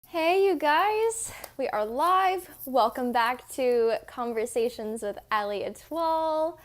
Hey, you guys, we are live. Welcome back to Conversations with Allieetoile.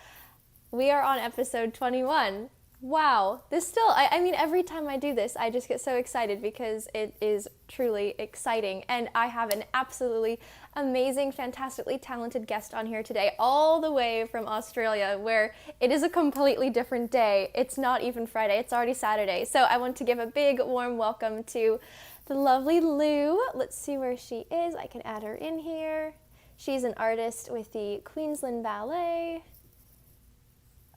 We are on episode 21. Wow, this still, I mean, every time I do this, I just get so excited because it is truly exciting. And I have an absolutely amazing, fantastically talented guest on here today, all the way from Australia, where it is a completely different day. It's not even Friday, it's already Saturday. So I want to give a big, warm welcome to the lovely Lou. Let's see where she is. I can add her in here. She's an artist with the Queensland Ballet.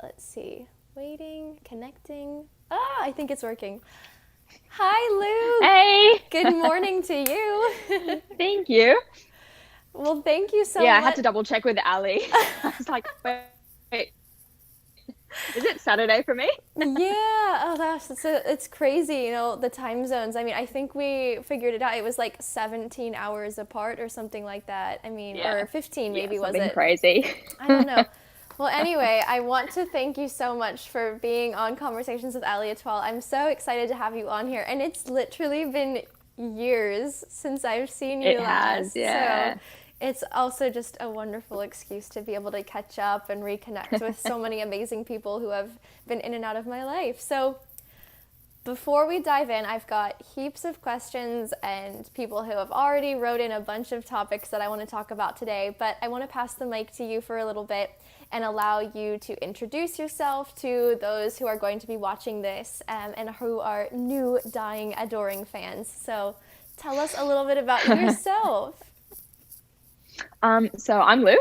Let's see. Waiting, connecting. I think it's working. Hi, Lou. Hey, Good morning to you. thank you. Well, thank you so Yeah, I had much. to double check with Ali. I was like, wait, is it Saturday for me? Yeah, oh gosh, it's crazy, the time zones. I mean, I think we figured it out. It was like 17 hours apart or something like that. I mean, Yeah, or 15 yeah, maybe, was something it? crazy. I don't know. Well, anyway, I want to thank you so much for being on Conversations with allieetoile. I'm so excited to have you on here, and it's literally been years since I've seen you It has, last. So yeah. it's also just a wonderful excuse to be able to catch up and reconnect with so many amazing people who have been in and out of my life. So before we dive in, I've got heaps of questions and people who have already wrote in a bunch of topics that I want to talk about today, but I want to pass the mic to you for a little bit and allow you to introduce yourself to those who are going to be watching this and who are new, dying, adoring fans. So tell us a little bit about yourself. So I'm Lou.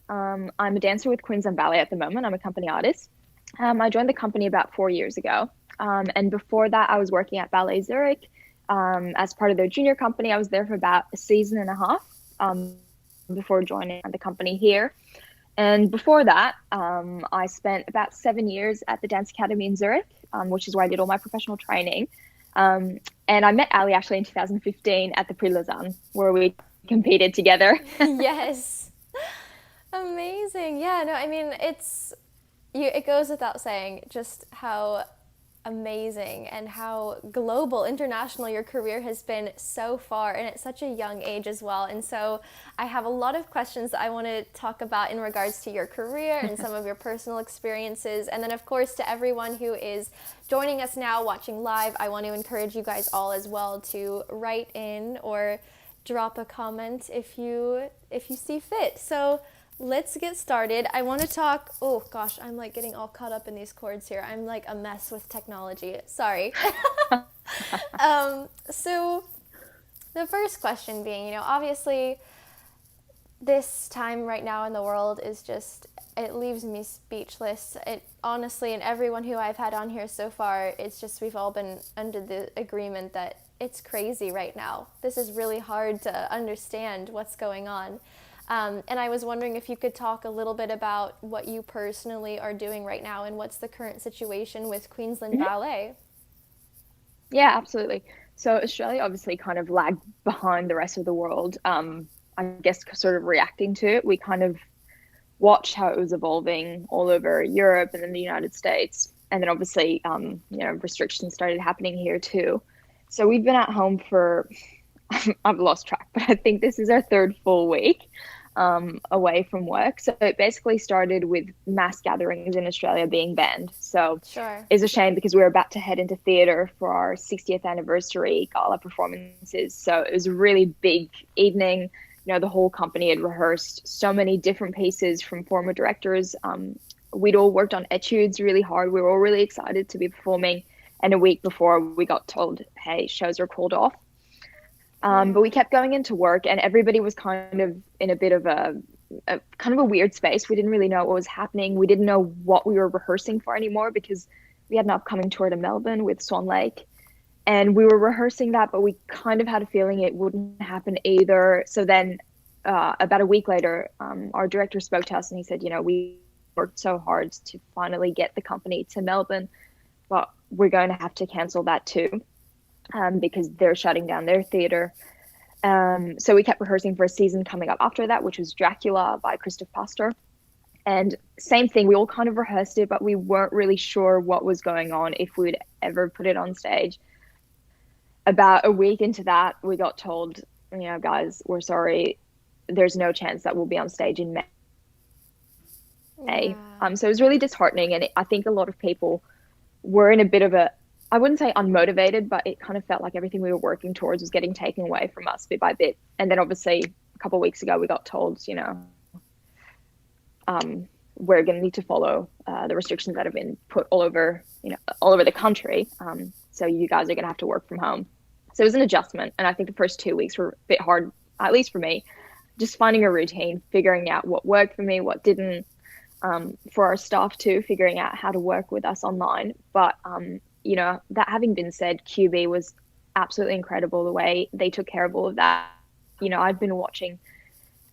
I'm a dancer with Queensland Ballet at the moment. I'm a company artist. I joined the company about 4 years ago. And before that, I was working at Ballet Zurich as part of their junior company. I was there for about a season and a half before joining the company here. And before that, I spent about 7 years at the Dance Academy in Zurich, which is where I did all my professional training. And I met Ali actually in 2015 at the Prix Lausanne, where we competed together. Yes. Amazing. Yeah, no, I mean, it goes without saying just how amazing and how global, international your career has been so far and at such a young age as well. And so I have a lot of questions that I want to talk about in regards to your career and some of your personal experiences. And then, of course, to everyone who is joining us now watching live, I want to encourage you guys all as well to write in or drop a comment if you see fit. So let's get started. I want to talk. Oh gosh, I'm like getting all caught up in these cords here. I'm like a mess with technology. Sorry. So the first question being, obviously this time right now in the world is just, it leaves me speechless. It honestly, and everyone who I've had on here so far, it's just we've all been under the agreement that it's crazy right now. This is really hard to understand what's going on. And I was wondering if you could talk a little bit about what you personally are doing right now and what's the current situation with Queensland Mhm. Ballet. Yeah, absolutely. So Australia obviously kind of lagged behind the rest of the world. I guess sort of reacting to it. We kind of watched how it was evolving all over Europe and then the United States. And then obviously, restrictions started happening here too. So we've been at home for, I've lost track, but I think this is our third full week away from work. So it basically started with mass gatherings in Australia being banned. So Sure. it's a shame because we were about to head into theatre for our 60th anniversary gala performances. So it was a really big evening. The whole company had rehearsed so many different pieces from former directors. We'd all worked on etudes really hard. We were all really excited to be performing. And a week before, we got told, hey, shows are called off. But we Yeah. kept going into work, and everybody was kind of in a bit of a kind of a weird space. We didn't really know what was happening. We didn't know what we were rehearsing for anymore because we had an upcoming tour to Melbourne with Swan Lake, and we were rehearsing that, but we kind of had a feeling it wouldn't happen either. So then, about a week later, our director spoke to us, and he said, we worked so hard to finally get the company to Melbourne, but we're going to have to cancel that too, because they're shutting down their theatre. So we kept rehearsing for a season coming up after that, which was Dracula by Christoph Pastor. And same thing, we all kind of rehearsed it, but we weren't really sure what was going on, if we'd ever put it on stage. about a week into that, we got told, guys, we're sorry. There's no chance that we'll be on stage in May. Yeah. So it was really disheartening. And I think a lot of people were in a bit of a, I wouldn't say unmotivated, but it kind of felt like everything we were working towards was getting taken away from us bit by bit. And then obviously a couple of weeks ago, we got told, we're going to need to follow the restrictions that have been put all over the country. So you guys are going to have to work from home. So it was an adjustment. And I think the first 2 weeks were a bit hard, at least for me, just finding a routine, figuring out what worked for me, what didn't, for our staff too, figuring out how to work with us online. But, that having been said, QB was absolutely incredible the way they took care of all of that. I've been watching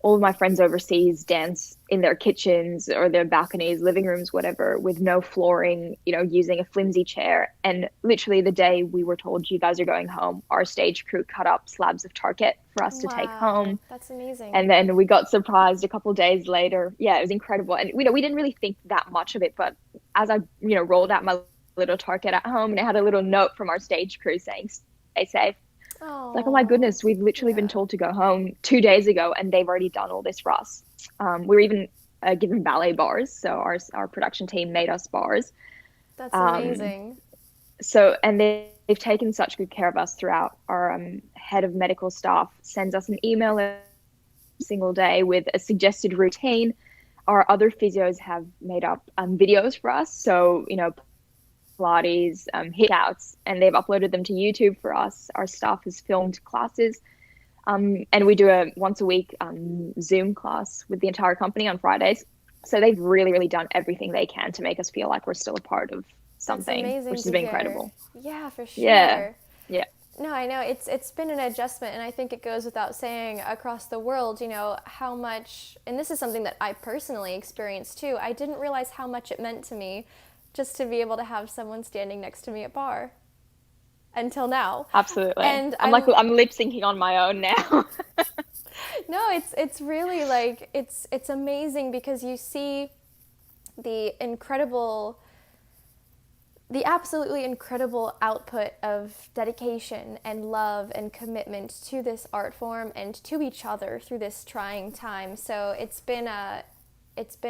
all of my friends overseas dance in their kitchens or their balconies, living rooms, whatever, with no flooring, using a flimsy chair. And literally the day we were told you guys are going home, our stage crew cut up slabs of target for us to take home. That's amazing. And then we got surprised a couple of days later. Yeah, it was incredible. And we didn't really think that much of it, but as I, rolled out my little target at home and it had a little note from our stage crew saying, stay safe. Like, oh my goodness, we've literally been told to go home 2 days ago and they've already done all this for us. We were even given ballet bars. So our production team made us bars. That's amazing. And they've taken such good care of us throughout. Our head of medical staff sends us an email every single day with a suggested routine. Our other physios have made up videos for us. So, Pilates, hit outs, and they've uploaded them to YouTube for us. Our staff has filmed classes, and we do a once a week Zoom class with the entire company on Fridays. So they've really, really done everything they can to make us feel like we're still a part of something, which has been incredible. Yeah, for sure. Yeah. No, I know it's been an adjustment, and I think it goes without saying across the world, how much, and this is something that I personally experienced too. I didn't realize how much it meant to me just to be able to have someone standing next to me at bar until now. Absolutely. And I'm lip syncing on my own now. No, it's really like, it's amazing because you see the absolutely incredible output of dedication and love and commitment to this art form and to each other through this trying time. So it's been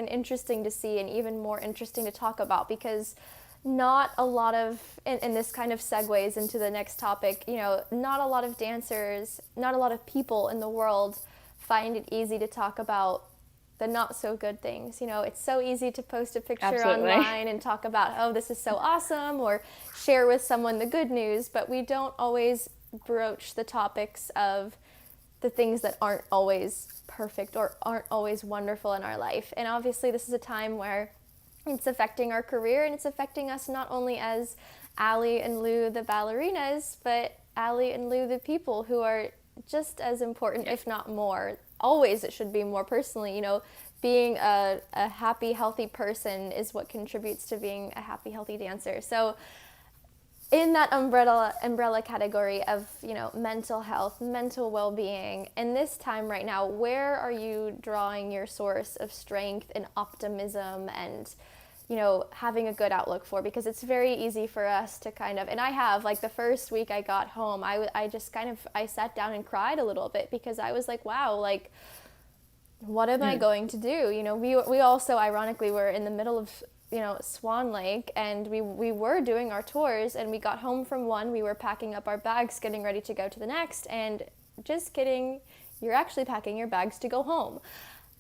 interesting to see, and even more interesting to talk about, because not a lot of, and this kind of segues into the next topic, not a lot of dancers, not a lot of people in the world find it easy to talk about the not so good things. It's so easy to post a picture online and talk about, oh, this is so awesome, or share with someone the good news, but we don't always broach the topics of the things that aren't always perfect or aren't always wonderful in our life. And obviously this is a time where it's affecting our career, and it's affecting us not only as Allie and Lou the ballerinas, but Allie and Lou the people, who are just as important, if not more. Always it should be more personally, being a happy, healthy person is what contributes to being a happy, healthy dancer. So in that umbrella category of, mental health, mental well-being, in this time right now, where are you drawing your source of strength and optimism and, having a good outlook for? Because it's very easy for us to kind of, and I have, like, the first week I got home, I just kind of, I sat down and cried a little bit, because I was like, wow, like, what am I going to do? We also, ironically, were in the middle of, Swan Lake, and we were doing our tours, and we got home from one, we were packing up our bags, getting ready to go to the next, and just kidding, you're actually packing your bags to go home.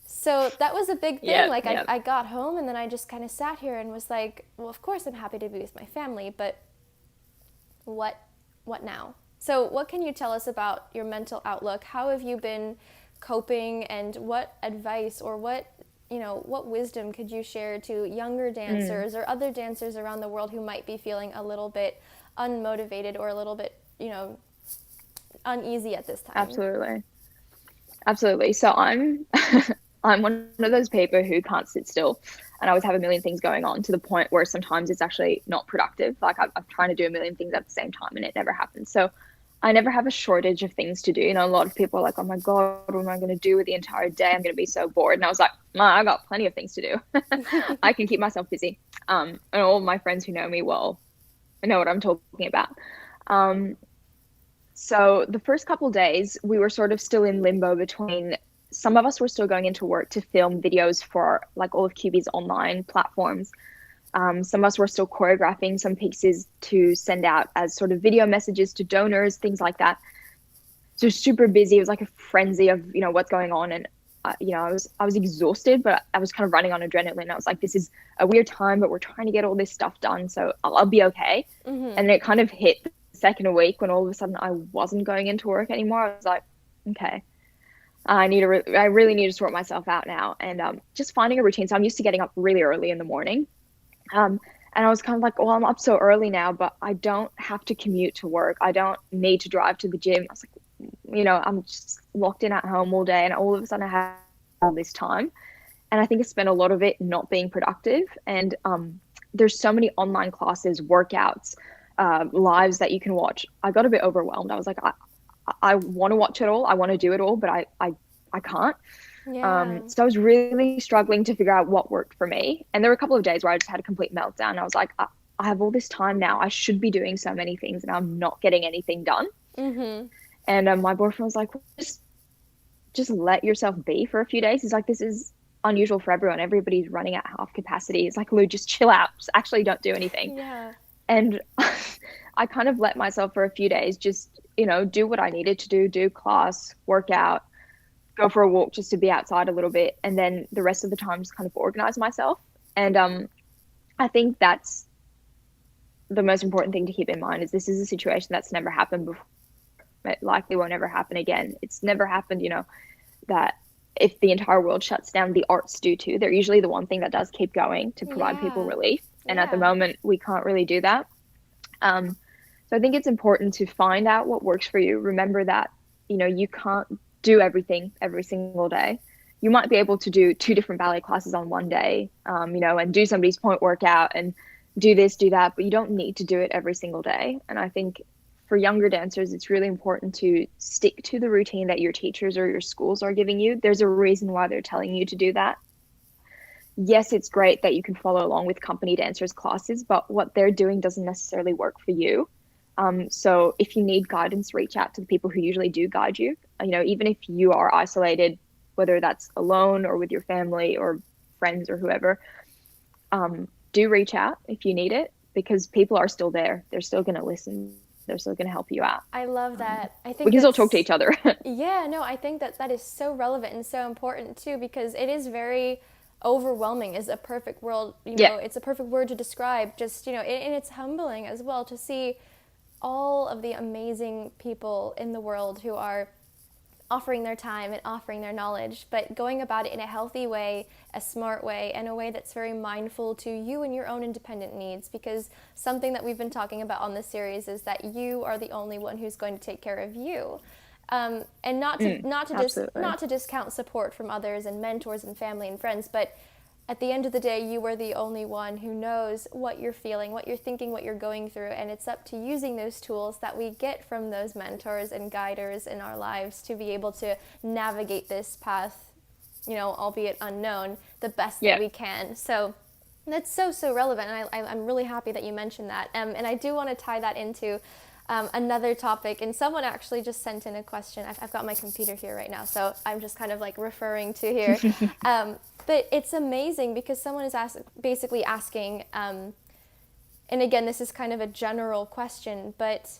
So that was a big thing. I got home, and then I just kind of sat here and was like, well, of course I'm happy to be with my family, but what now? So what can you tell us about your mental outlook? How have you been coping, and what advice or what wisdom could you share to younger dancers or other dancers around the world who might be feeling a little bit unmotivated or a little bit, uneasy at this time? Absolutely. So I'm one of those people who can't sit still, and I always have a million things going on, to the point where sometimes it's actually not productive. Like I'm trying to do a million things at the same time, and it never happens. So I never have a shortage of things to do. A lot of people are like, oh my God, what am I going to do with the entire day? I'm going to be so bored. And I was like, I got plenty of things to do. I can keep myself busy. And all my friends who know me well know what I'm talking about. So the first couple days, we were sort of still in limbo between some of us were still going into work to film videos for like all of QB's online platforms. Some of us were still choreographing some pieces to send out as sort of video messages to donors, things like that. So super busy. It was like a frenzy of, what's going on. And, I was exhausted, but I was kind of running on adrenaline. I was like, this is a weird time, but we're trying to get all this stuff done. So I'll be okay. Mm-hmm. And it kind of hit the second week when all of a sudden I wasn't going into work anymore. I was like, okay, I really need to sort myself out now. And just finding a routine. So I'm used to getting up really early in the morning. And I was kind of like, well, I'm up so early now, but I don't have to commute to work. I don't need to drive to the gym. I was like, I'm just locked in at home all day, and all of a sudden I have all this time. And I think I spent a lot of it not being productive. And there's so many online classes, workouts, lives that you can watch. I got a bit overwhelmed. I was like, I want to watch it all. I want to do it all, but I can't. Yeah. So I was really struggling to figure out what worked for me. And there were a couple of days where I just had a complete meltdown. I was like, I have all this time now. I should be doing so many things, and I'm not getting anything done. Mm-hmm. And my boyfriend was like, well, just let yourself be for a few days. He's like, this is unusual for everyone. Everybody's running at half capacity. It's like, Lou, just chill out. Just actually don't do anything. Yeah. And I kind of let myself for a few days just, do what I needed to do class, work out, go for a walk just to be outside a little bit. And then the rest of the time just kind of organize myself. And I think that's the most important thing to keep in mind is this is a situation that's never happened before. It likely won't ever happen again. It's never happened, that if the entire world shuts down, the arts do too. They're usually the one thing that does keep going to provide people relief. And at the moment, we can't really do that. So I think it's important to find out what works for you. Remember that, you can't do everything every single day. You might be able to do 2 different ballet classes on one day, and do somebody's point workout and do this, do that, but you don't need to do it every single day. And I think for younger dancers, it's really important to stick to the routine that your teachers or your schools are giving you. There's a reason why they're telling you to do that. Yes, it's great that you can follow along with company dancers classes, but what they're doing doesn't necessarily work for you. So if you need guidance, reach out to the people who usually do guide you. Even if you are isolated, whether that's alone or with your family or friends or whoever, do reach out if you need it, because people are still there. They're still going to listen. They're still going to help you out. I love that. I think we can still talk to each other. Yeah, no, I think that is so relevant and so important too, because it is very overwhelming is a perfect word. It's a perfect word to describe. Just, and it's humbling as well to see all of the amazing people in the world who are offering their time and offering their knowledge, but going about it in a healthy way, a smart way, and a way that's very mindful to you and your own independent needs. Because something that we've been talking about on this series is that you are the only one who's going to take care of you, and not to discount support from others and mentors and family and friends, but at the end of the day, you are the only one who knows what you're feeling, what you're thinking, what you're going through, and it's up to using those tools that we get from those mentors and guiders in our lives to be able to navigate this path, albeit unknown, the best that we can. So that's so relevant, and I'm really happy that you mentioned that. And I do want to tie that into another topic, and someone actually just sent in a question. I've got my computer here right now, so I'm just kind of like referring to here. But it's amazing because someone is basically asking, and again, this is kind of a general question, but,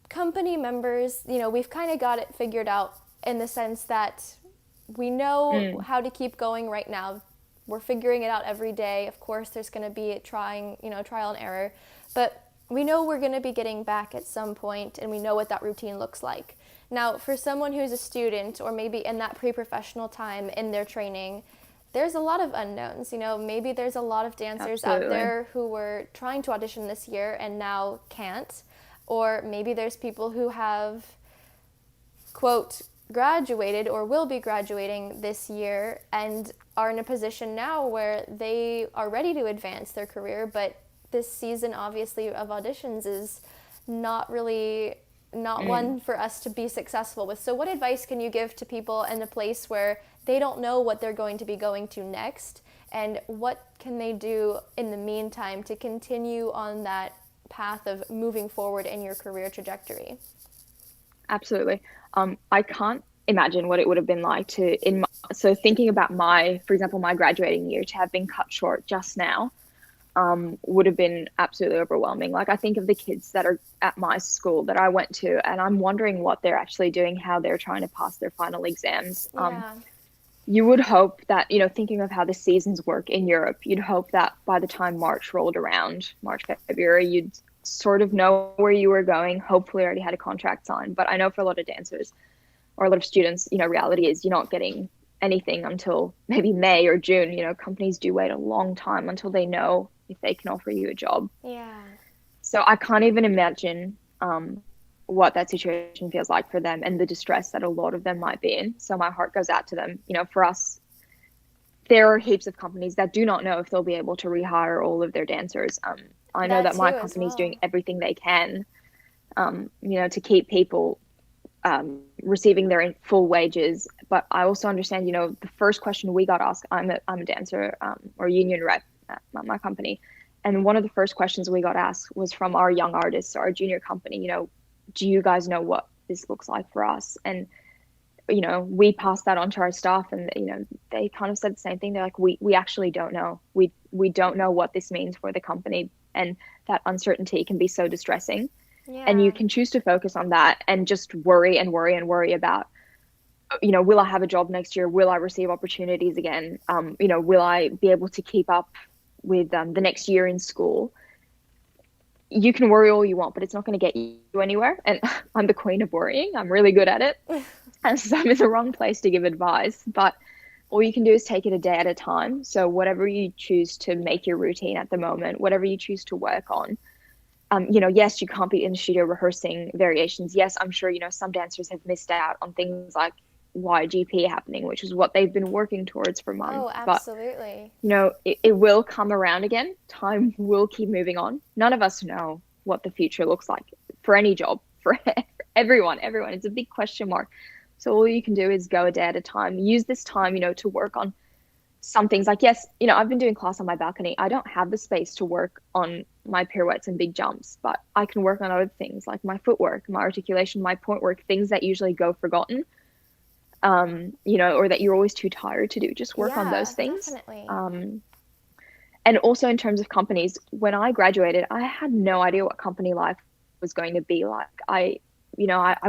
company members, we've kind of got it figured out in the sense that we know how to keep going right now. We're figuring it out every day. Of course, there's going to be trial and error, but we know we're going to be getting back at some point, and we know what that routine looks like. Now, for someone who's a student or maybe in that pre-professional time in their training, there's a lot of unknowns. Maybe there's a lot of dancers out there who were trying to audition this year and now can't. Or maybe there's people who have, quote, graduated or will be graduating this year and are in a position now where they are ready to advance their career, but this season, obviously, of auditions is not one for us to be successful with. So what advice can you give to people in a place where they don't know what they're going to be going to next, and what can they do in the meantime to continue on that path of moving forward in your career trajectory. Absolutely. I can't imagine what it would have been like so thinking about for example, my graduating year to have been cut short just now, would have been absolutely overwhelming. Like I think of the kids that are at my school that I went to, and I'm wondering what they're actually doing, how they're trying to pass their final exams. Yeah. You would hope that, thinking of how the seasons work in Europe, you'd hope that by the time March rolled around, March, February, you'd sort of know where you were going, hopefully already had a contract signed. But I know for a lot of dancers or a lot of students, reality is you're not getting anything until maybe May or June. Companies do wait a long time until they know if they can offer you a job. Yeah. So I can't even imagine what that situation feels like for them and the distress that a lot of them might be in. So my heart goes out to them. For us, there are heaps of companies that do not know if they'll be able to rehire all of their dancers. I know that my company is doing everything they can, to keep people receiving their full wages. But I also understand, the first question we got asked, I'm a dancer or union rep at my company. And one of the first questions we got asked was from our young artists, our junior company, do you guys know what this looks like for us? And, we passed that on to our staff, and, they kind of said the same thing. They're like, we actually don't know. We don't know what this means for the company. And that uncertainty can be so distressing. Yeah. And you can choose to focus on that and just worry and worry and worry about, will I have a job next year? Will I receive opportunities again? Will I be able to keep up with the next year in school? You can worry all you want, but it's not going to get you anywhere. And I'm the queen of worrying. I'm really good at it. And so I'm in the wrong place to give advice. But all you can do is take it a day at a time. So whatever you choose to make your routine at the moment, whatever you choose to work on, yes, you can't be in the studio rehearsing variations. Yes, I'm sure, some dancers have missed out on things like YGP happening, which is what they've been working towards for months. Oh, absolutely. But, it will come around again. Time will keep moving on. None of us know what the future looks like for any job, for everyone. It's a big question mark. So all you can do is go a day at a time. Use this time, to work on some things. Like, yes, I've been doing class on my balcony. I don't have the space to work on my pirouettes and big jumps, but I can work on other things like my footwork, my articulation, my point work, things that usually go forgotten. Or that you're always too tired to do. Just work on those things. Definitely. And also in terms of companies, when I graduated, I had no idea what company life was going to be like. I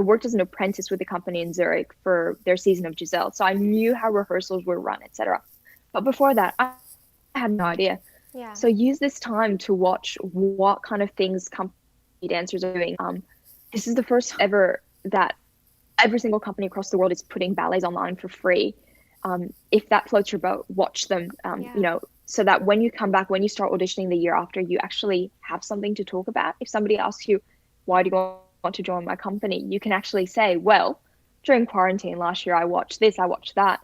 worked as an apprentice with a company in Zurich for their season of Giselle. So I knew how rehearsals were run, etc. But before that, I had no idea. Yeah. So use this time to watch what kind of things company dancers are doing. This is the first ever that every single company across the world is putting ballets online for free. If that floats your boat, watch them, so that when you come back, when you start auditioning the year after, you actually have something to talk about. If somebody asks you, why do you want to join my company? You can actually say, well, during quarantine last year, I watched this, I watched that.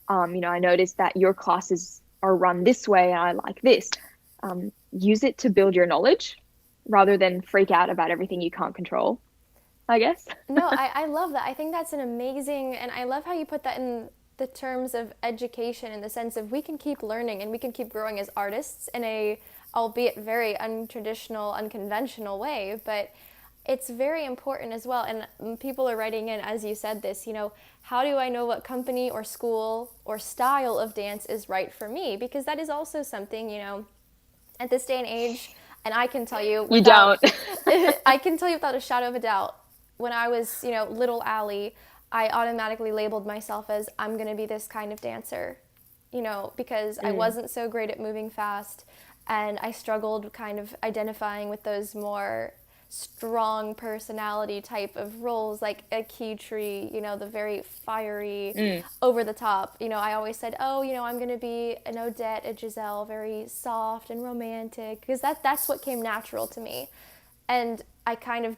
I noticed that your classes are run this way and I like this. Use it to build your knowledge rather than freak out about everything you can't control, I guess. No, I love that. I think that's an amazing, and I love how you put that in the terms of education, in the sense of we can keep learning and we can keep growing as artists in a, albeit very untraditional, unconventional way, but it's very important as well. And people are writing in, as you said this, how do I know what company or school or style of dance is right for me? Because that is also something, at this day and age, and I can tell you without, I can tell you without a shadow of a doubt, when I was, little Allie, I automatically labeled myself as, I'm going to be this kind of dancer, because I wasn't so great at moving fast, and I struggled kind of identifying with those more strong personality type of roles, like a key tree, the very fiery, over the top. I always said, I'm going to be an Odette, a Giselle, very soft and romantic, because that's what came natural to me. And I kind of,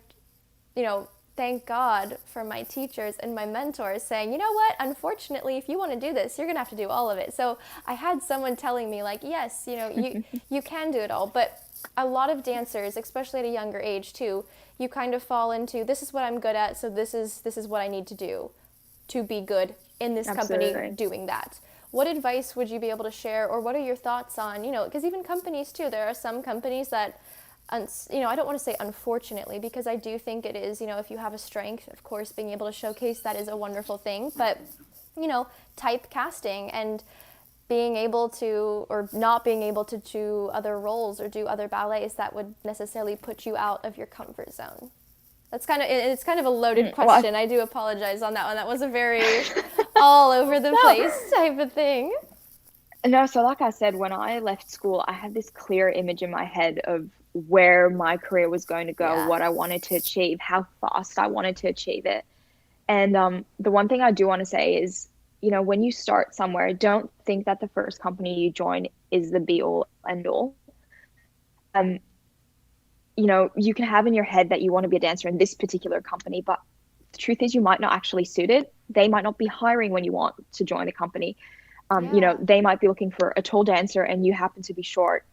thank God for my teachers and my mentors saying, you know what, unfortunately, if you want to do this, you're going to have to do all of it. So I had someone telling me, like, yes, you can do it all. But a lot of dancers, especially at a younger age too, you kind of fall into, this is what I'm good at, so this is what I need to do to be good in this company doing that. What advice would you be able to share, or what are your thoughts on, because even companies too, there are some companies that I don't want to say unfortunately, because I do think it is, if you have a strength, of course, being able to showcase that is a wonderful thing. But, typecasting and being able to, or not being able to do other roles or do other ballets that would necessarily put you out of your comfort zone. It's kind of a loaded question. I do apologize on that one. That was a very all over the place type of thing. No, so like I said, when I left school, I had this clear image in my head of where my career was going to go, what I wanted to achieve, how fast I wanted to achieve it. And the one thing I do want to say is, when you start somewhere, don't think that the first company you join is the be all end all. You can have in your head that you want to be a dancer in this particular company, but the truth is you might not actually suit it. They might not be hiring when you want to join the company. They might be looking for a tall dancer and you happen to be short.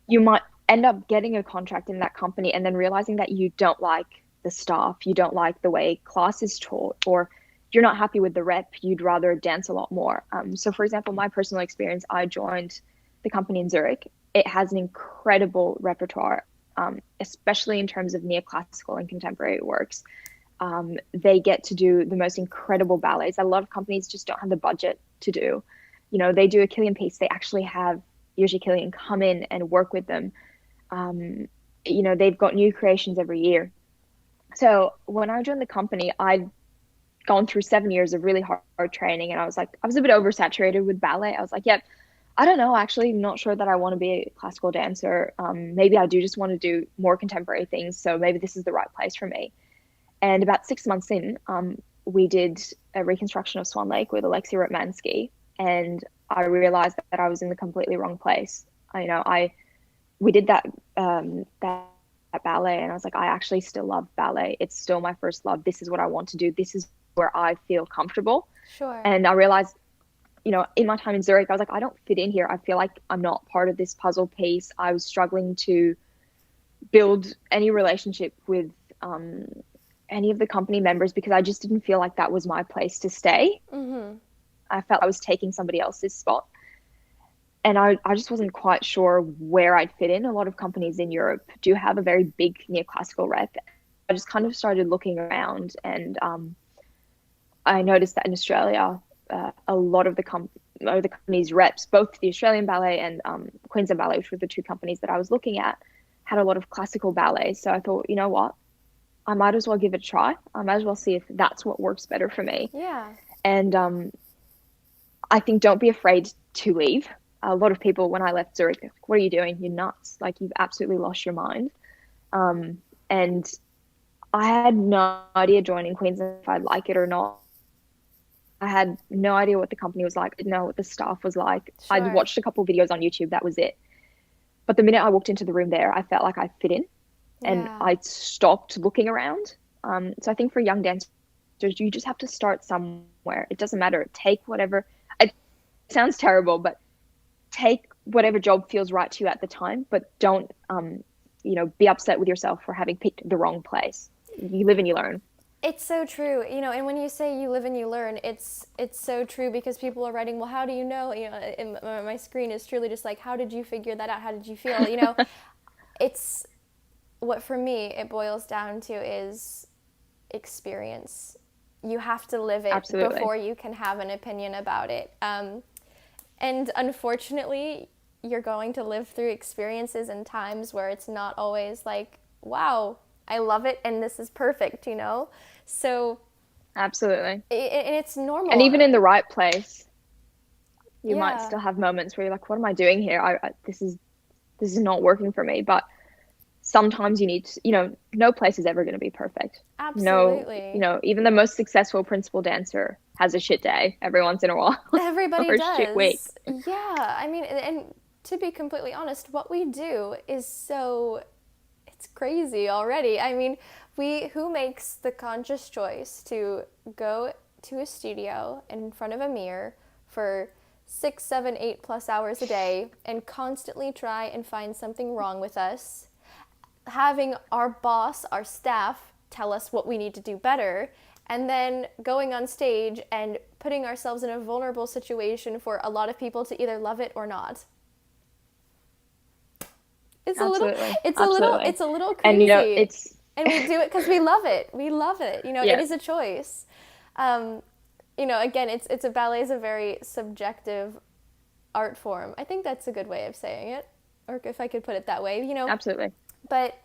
You might end up getting a contract in that company and then realizing that you don't like the staff, you don't like the way class is taught, or you're not happy with the rep, you'd rather dance a lot more. So for example, my personal experience, I joined the company in Zurich. It has an incredible repertoire, especially in terms of neoclassical and contemporary works. They get to do the most incredible ballets. A lot of companies just don't have the budget to do. They do a Killian piece. They actually have usually Killian come in and work with them. They've got new creations every year. So when I joined the company, I'd gone through 7 years of really hard training, and I was a bit oversaturated with ballet. I was like, I don't know, actually, I'm not sure that I want to be a classical dancer. Maybe I do just want to do more contemporary things. So maybe this is the right place for me. And about 6 months in, we did a reconstruction of Swan Lake with Alexei Rotmansky, and I realized that I was in the completely wrong place. We did that ballet, and I was like, I actually still love ballet. It's still my first love. This is what I want to do. This is where I feel comfortable. Sure. And I realized, in my time in Zurich, I was like, I don't fit in here. I feel like I'm not part of this puzzle piece. I was struggling to build any relationship with any of the company members because I just didn't feel like that was my place to stay. Mm-hmm. I felt I was taking somebody else's spot. And I just wasn't quite sure where I'd fit in. A lot of companies in Europe do have a very big neoclassical rep. I just kind of started looking around, and I noticed that in Australia, a lot of the company's reps, both the Australian Ballet and Queensland Ballet, which were the two companies that I was looking at, had a lot of classical ballets. So I thought, you know what? I might as well give it a try. I might as well see if that's what works better for me. Yeah. And I think don't be afraid to leave. A lot of people, when I left Zurich, like, what are you doing? You're nuts. Like, you've absolutely lost your mind. And I had no idea joining Queensland if I'd like it or not. I had no idea what the company was like. I didn't know what the staff was like. Sure. I'd watched a couple of videos on YouTube. That was it. But the minute I walked into the room there, I felt like I fit in. And I stopped looking around. So I think for young dancers, you just have to start somewhere. It doesn't matter. Take whatever. It sounds terrible, but take whatever job feels right to you at the time. But don't, be upset with yourself for having picked the wrong place. You live and you learn. It's so true, and when you say you live and you learn, it's so true because people are writing, well, how do you know? And my screen is truly just like, how did you figure that out? How did you feel? It's what for me it boils down to is experience. You have to live it Absolutely. Before you can have an opinion about it. And unfortunately, you're going to live through experiences and times where it's not always like, wow, I love it and this is perfect, So Absolutely. And it's normal. And even in the right place, you might still have moments where you're like, what am I doing here? This is not working for me. But sometimes you need to, no place is ever going to be perfect. Absolutely. No, even the most successful principal dancer has a shit day every once in a while. Everybody or does. A shit week. Yeah. I mean, and to be completely honest, what we do is it's crazy already. I mean, who makes the conscious choice to go to a studio in front of a mirror for 6, 7, 8+ hours a day and constantly try and find something wrong with us, having our boss, our staff, tell us what we need to do better, and then going on stage and putting ourselves in a vulnerable situation for a lot of people to either love it or not. It's a little, Absolutely. it's a little, Absolutely. it's a little And crazy. it's And we do it because we love it. We love it. It yeah, is a choice. Um, again, it's a ballet is a very subjective art form. I think that's a good way of saying it, or if I could put it that way. absolutely. But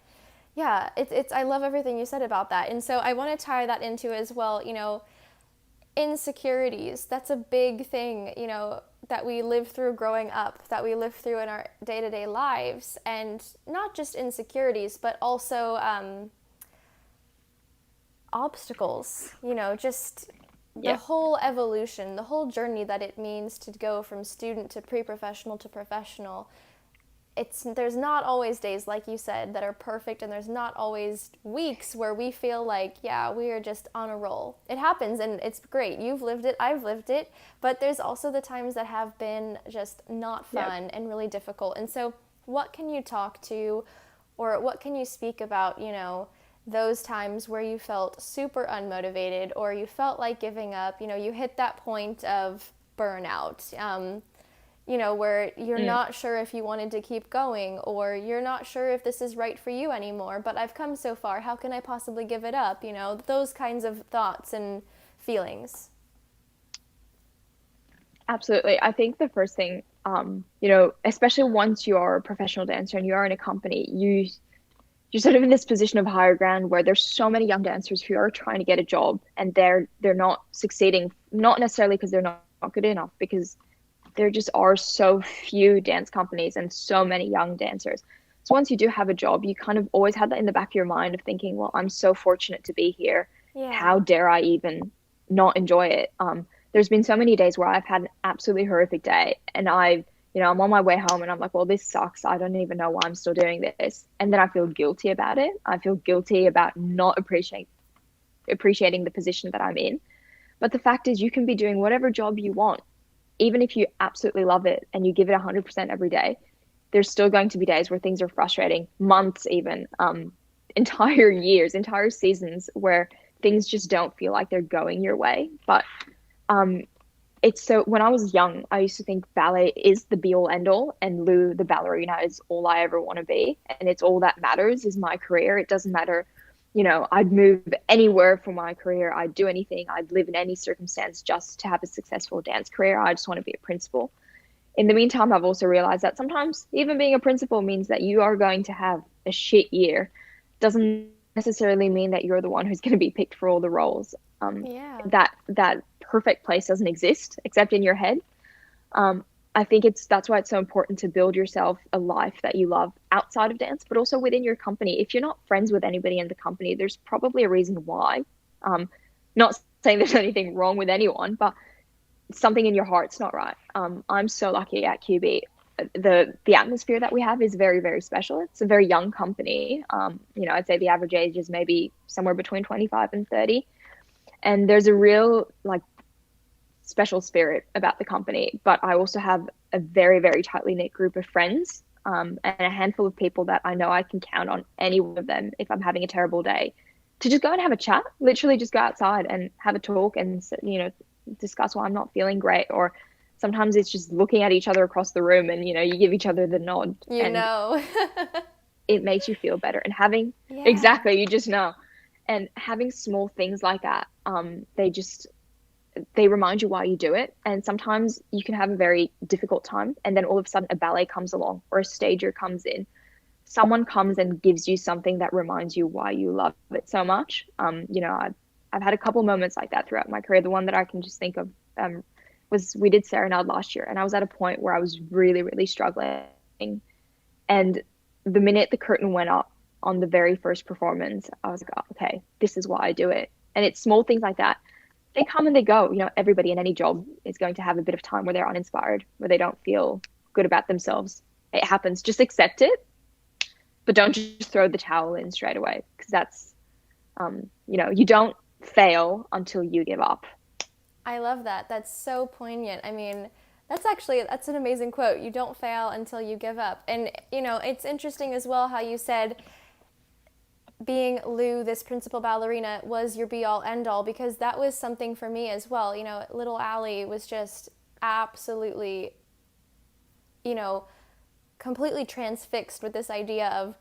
yeah, it's I love everything you said about that. And so I want to tie that into as well, insecurities. That's a big thing, that we live through growing up, that we live through in our day-to-day lives, and not just insecurities, but also obstacles, just the Yeah. whole evolution, the whole journey that it means to go from student to pre-professional to professional. There's not always days, like you said, that are perfect, and there's not always weeks where we feel like, yeah, we are just on a roll. It happens, and it's great. You've lived it, I've lived it, but there's also the times that have been just not fun and really difficult. And so what can you talk to, or what can you speak about, those times where you felt super unmotivated, or you felt like giving up, you hit that point of burnout, where you're not sure if you wanted to keep going, or you're not sure if this is right for you anymore, but I've come so far, how can I possibly give it up? Those kinds of thoughts and feelings. Absolutely. I think the first thing, especially once you are a professional dancer and you are in a company, you're sort of in this position of higher ground where there's so many young dancers who are trying to get a job, and they're not succeeding, not necessarily because they're not good enough, because there just are so few dance companies and so many young dancers. So once you do have a job, you kind of always have that in the back of your mind of thinking, well, I'm so fortunate to be here. Yeah. How dare I even not enjoy it? There's been so many days where I've had an absolutely horrific day, and I'm on my way home and I'm like, well, this sucks. I don't even know why I'm still doing this. And then I feel guilty about it. I feel guilty about not appreciating the position that I'm in. But the fact is, you can be doing whatever job you want. Even if you absolutely love it and you give it 100% every day, there's still going to be days where things are frustrating, months even, entire years, entire seasons where things just don't feel like they're going your way. But it's so, when I was young, I used to think ballet is the be all end all, and Lou, the ballerina, is all I ever want to be. And it's all that matters is my career. It doesn't matter, I'd move anywhere for my career. I'd do anything. I'd live in any circumstance just to have a successful dance career. I just want to be a principal. In the meantime, I've also realized that sometimes even being a principal means that you are going to have a shit year. Doesn't necessarily mean that you're the one who's going to be picked for all the roles. That perfect place doesn't exist except in your head. I think that's why it's so important to build yourself a life that you love outside of dance, but also within your company. If you're not friends with anybody in the company, there's probably a reason why. Not saying there's anything wrong with anyone, but something in your heart's not right. I'm so lucky at QB. The atmosphere that we have is very, very special. It's a very young company. I'd say the average age is maybe somewhere between 25 and 30. And there's a real special spirit about the company, but I also have a very, very tightly knit group of friends, and a handful of people that I know I can count on, any one of them, if I'm having a terrible day, to just go and have a chat, literally just go outside and have a talk and, discuss why I'm not feeling great. Or sometimes it's just looking at each other across the room and, you give each other the nod. It makes you feel better. And exactly, you just know. And having small things like that, they remind you why you do it. And sometimes you can have a very difficult time, and then all of a sudden a ballet comes along or a stager comes in. Someone comes and gives you something that reminds you why you love it so much. I've had a couple moments like that throughout my career. The one that I can just think of was we did Serenade last year, and I was at a point where I was really, really struggling. And the minute the curtain went up on the very first performance, I was like, oh, okay, this is why I do it. And it's small things like that. They come and they go. Everybody in any job is going to have a bit of time where they're uninspired, where they don't feel good about themselves. It happens. Just accept it, but don't just throw the towel in straight away, because that's, you don't fail until you give up. I love that. That's so poignant. I mean, that's an amazing quote. You don't fail until you give up. And, it's interesting as well how you said being Lou, this principal ballerina, was your be-all, end-all, because that was something for me as well. Little Allie was just absolutely, completely transfixed with this idea of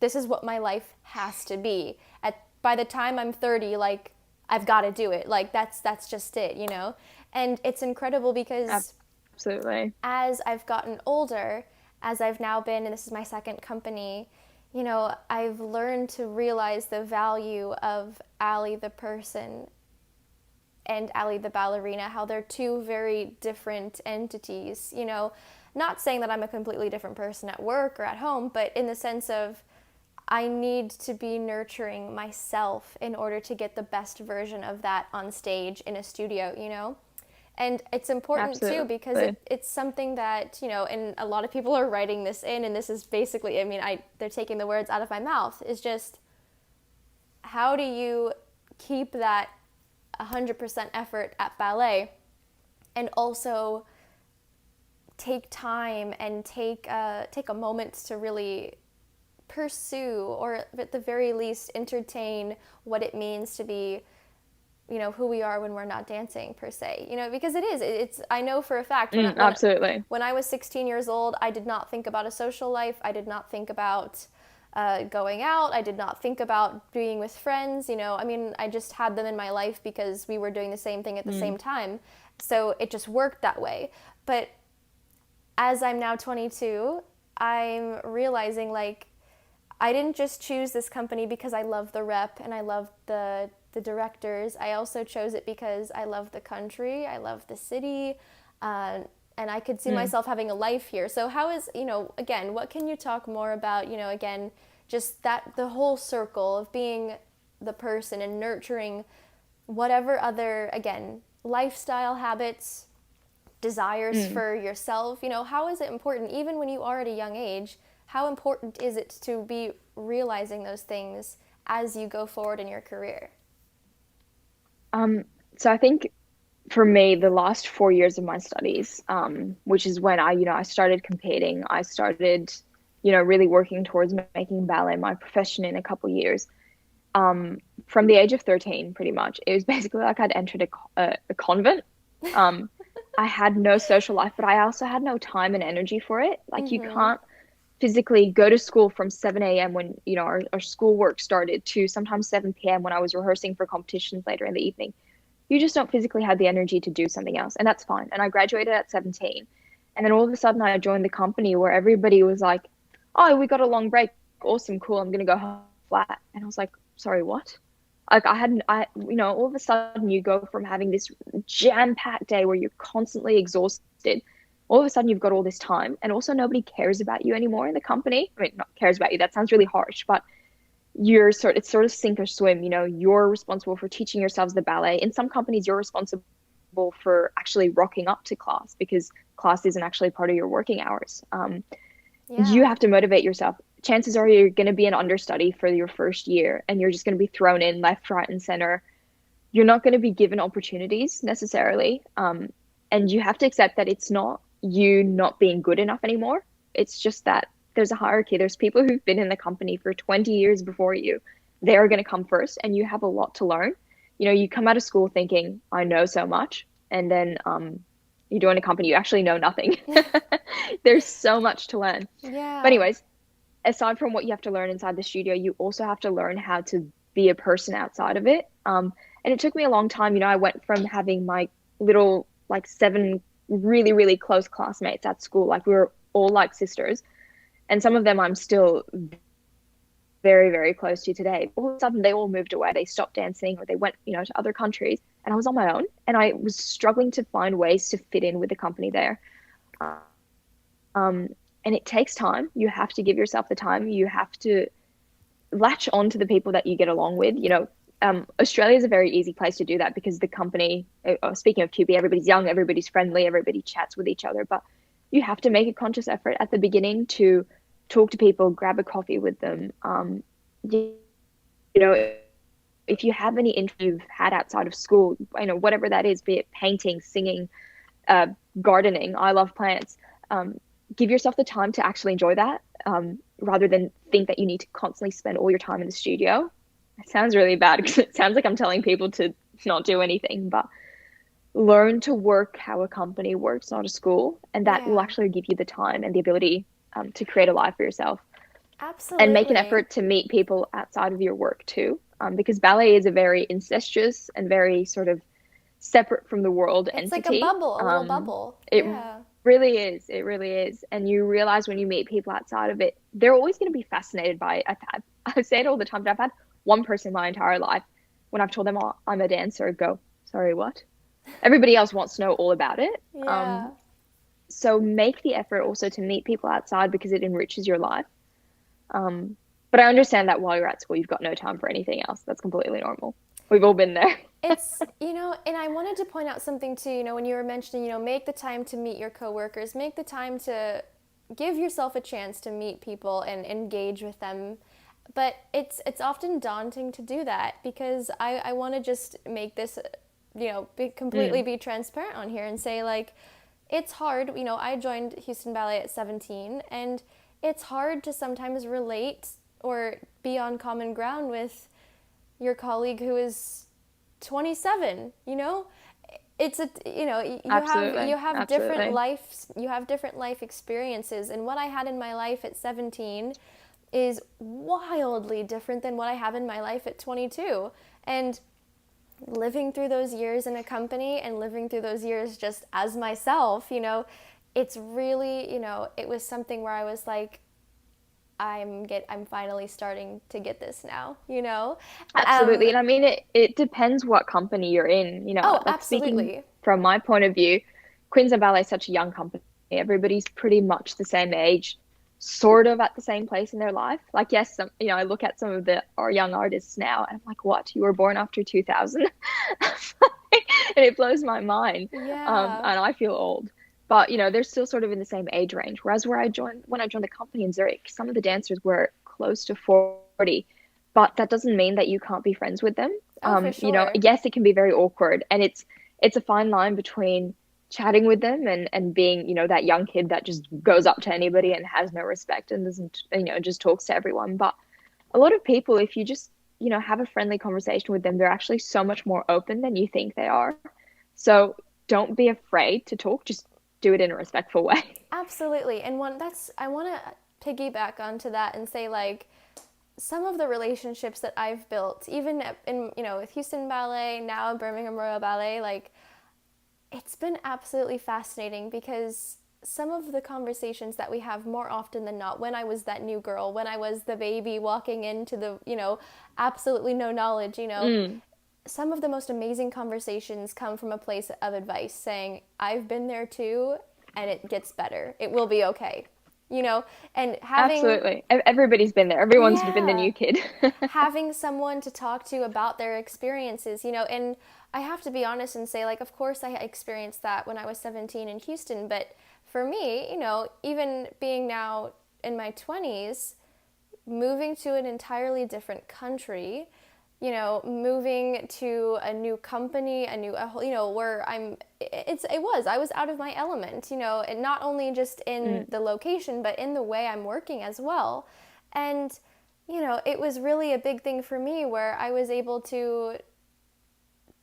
this is what my life has to be. By the time I'm 30, like, I've got to do it. Like, that's just it, you know? And it's incredible because Absolutely. as I've gotten older, as I've now been, and this is my second company, you know, I've learned to realize the value of Allie the person and Allie the ballerina, how they're two very different entities, you know, not saying that I'm a completely different person at work or at home, but in the sense of I need to be nurturing myself in order to get the best version of that on stage in a studio, you know? And it's important Absolutely. too because it's something that, you know, and a lot of people are writing this in, and this is basically, I mean, they're taking the words out of my mouth, is just how do you keep that 100% effort at ballet and also take time and take a moment to really pursue, or at the very least entertain what it means to be, you know, who we are when we're not dancing per se, you know, because it's I know for a fact Absolutely. When I was 16 years old, I did not think about a social life. I did not think about going out. I did not think about being with friends, you know. I mean, I just had them in my life because we were doing the same thing at the same time. So it just worked that way. But as I'm now 22, I'm realizing, like, I didn't just choose this company because I love the rep and I love the directors. I also chose it because I love the country, I love the city, and I could see myself having a life here. So how is, you know, again, what can you talk more about, you know, again, just that, the whole circle of being the person and nurturing whatever other, again, lifestyle habits, desires for yourself, you know, how is it important, even when you are at a young age, how important is it to be realizing those things as you go forward in your career? So I think for me, the last 4 years of my studies, which is when I started competing, I started, really working towards making ballet my profession in a couple years. From the age of 13, pretty much, it was basically like I'd entered a convent. I had no social life, but I also had no time and energy for it. Like, you can't physically go to school from 7 a.m. when, our school work started to sometimes 7 p.m. when I was rehearsing for competitions later in the evening. You just don't physically have the energy to do something else. And that's fine. And I graduated at 17. And then all of a sudden I joined the company where everybody was like, oh, we got a long break. Awesome, cool. I'm going to go home flat. And I was like, sorry, what? Like, all of a sudden you go from having this jam-packed day where you're constantly exhausted. All of a sudden you've got all this time, and also nobody cares about you anymore in the company. I mean, not cares about you. That sounds really harsh, but it's sort of sink or swim. You're responsible for teaching yourselves the ballet. In some companies, you're responsible for actually rocking up to class because class isn't actually part of your working hours. You have to motivate yourself. Chances are you're going to be an understudy for your first year, and you're just going to be thrown in left, right, and center. You're not going to be given opportunities necessarily. And you have to accept that it's not you not being good enough anymore. It's just that there's a hierarchy. There's people who've been in the company for 20 years before you. They're going to come first, and you have a lot to learn. You come out of school thinking, I know so much. And then you join a company, you actually know nothing. There's so much to learn. Yeah. But anyways, aside from what you have to learn inside the studio, you also have to learn how to be a person outside of it. And it took me a long time. I went from having my little, 7 really, really close classmates at school. Like, we were all like sisters. And some of them I'm still very, very close to today. All of a sudden, they all moved away. They stopped dancing, or they went, to other countries. And I was on my own. And I was struggling to find ways to fit in with the company there. And it takes time. You have to give yourself the time. You have to latch on to the people that you get along with. Australia is a very easy place to do that because the company, speaking of QB, everybody's young, everybody's friendly, everybody chats with each other. But you have to make a conscious effort at the beginning to talk to people, grab a coffee with them. If you have any interest you've had outside of school, whatever that is, be it painting, singing, gardening, I love plants. Give yourself the time to actually enjoy that, rather than think that you need to constantly spend all your time in the studio. It sounds really bad because it sounds like I'm telling people to not do anything, but learn to work how a company works, not a school. And that will actually give you the time and the ability to create a life for yourself and make an Absolutely. effort to meet people outside of your work too. Because ballet is a very incestuous and very sort of separate from the world It's like a entity. bubble, a little bubble. It Yeah. really is. It really is. And you realize when you meet people outside of it, they're always going to be fascinated by it. I say it all the time, but I've had one person my entire life when I've told them, oh, I'm a dancer, go, sorry, what? Everybody else wants to know all about it. Yeah. So make the effort also to meet people outside because it enriches your life. But I understand that while you're at school, you've got no time for anything else. That's completely normal. We've all been there. It's, and I wanted to point out something too, when you were mentioning, make the time to meet your coworkers, make the time to give yourself a chance to meet people and engage with them. But it's often daunting to do that because I want to just make this, completely Mm, be transparent on here and say, like, it's hard. I joined Houston Ballet at 17, and it's hard to sometimes relate or be on common ground with your colleague who is 27. It's a absolutely. different Absolutely. life experiences, and what I had in my life at 17 is wildly different than what I have in my life at 22. And living through those years in a company and living through those years just as myself, it's really, it was something where I was like, I'm finally starting to get this now, Absolutely. And I mean, it depends what company you're in. Oh, Like speaking absolutely. from my point of view, Queensland Ballet is such a young company. Everybody's pretty much the same age, sort of at the same place in their life. Like, yes, I look at some of our young artists now and I'm like, what? You were born after 2000? And it blows my mind. Yeah. And I feel old. But, they're still sort of in the same age range. Whereas when I joined the company in Zurich, some of the dancers were close to 40, but that doesn't mean that you can't be friends with them. Oh, for sure. Yes, it can be very awkward, and it's a fine line between chatting with them and being, that young kid that just goes up to anybody and has no respect and doesn't, just talks to everyone. But a lot of people, if you just, have a friendly conversation with them, they're actually so much more open than you think they are. So don't be afraid to talk, just do it in a respectful way. Absolutely. And I want to piggyback onto that and say, like, some of the relationships that I've built, even in, with Houston Ballet, now Birmingham Royal Ballet, like, it's been absolutely fascinating because some of the conversations that we have more often than not, when I was that new girl, when I was the baby walking into the, absolutely no knowledge, Mm, some of the most amazing conversations come from a place of advice saying, I've been there too, and it gets better. It will be okay. And having, absolutely. Everybody's been there. Everyone's been the yeah, new kid. having someone to talk to about their experiences, and I have to be honest and say, like, of course I experienced that when I was 17 in Houston, but for me, even being now in my 20s, moving to an entirely different country, moving to a new company, where I was out of my element, and not only just in Mm, the location, but in the way I'm working as well. And, it was really a big thing for me where I was able to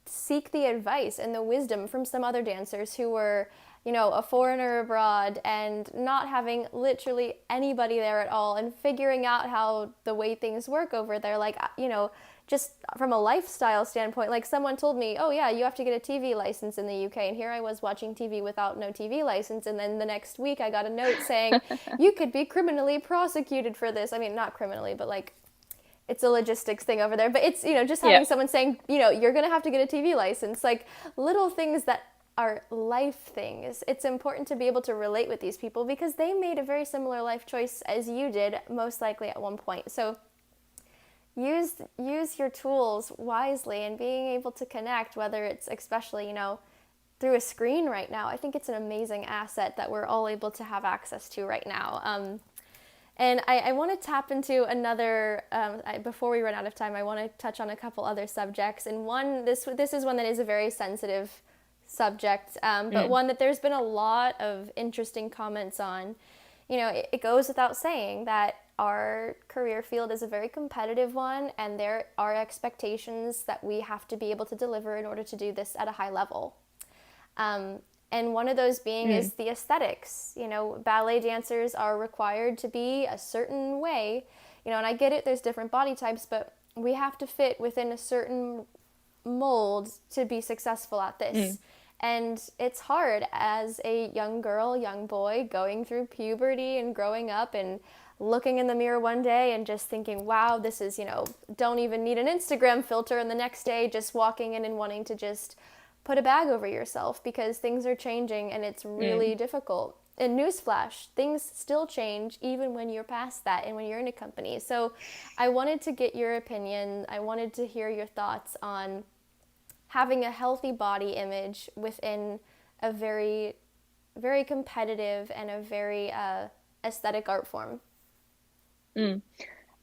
seek the advice and the wisdom from some other dancers who were, a foreigner abroad and not having literally anybody there at all and figuring out how the way things work over there. Like, just from a lifestyle standpoint, like someone told me, oh yeah, you have to get a TV license in the UK. And here I was watching TV without no TV license. And then the next week I got a note saying, you could be criminally prosecuted for this. I mean, not criminally, but like, it's a logistics thing over there, but it's, just yeah, having someone saying, you're going to have to get a TV license, like little things that are life things. It's important to be able to relate with these people because they made a very similar life choice as you did, most likely at one point. So use your tools wisely and being able to connect, whether it's especially, through a screen right now. I think it's an amazing asset that we're all able to have access to right now. And I want to tap into another, before we run out of time, I want to touch on a couple other subjects. And this is one that is a very sensitive subject, but mm, one that there's been a lot of interesting comments on. It goes without saying that our career field is a very competitive one, and there are expectations that we have to be able to deliver in order to do this at a high level. And one of those being is the aesthetics. You know, ballet dancers are required to be a certain way, you know, and I get it, there's different body types, but we have to fit within a certain mold to be successful at this. And it's hard as a young girl, young boy, going through puberty and growing up and looking in the mirror one day and just thinking, wow, this is, you know, don't even need an Instagram filter. And the next day just walking in and wanting to just put a bag over yourself because things are changing and it's really difficult. And newsflash, things still change even when you're past that and when you're in a company. So I wanted to get your opinion. I wanted to hear your thoughts on having a healthy body image within a very, very competitive and a very aesthetic art form. Yeah,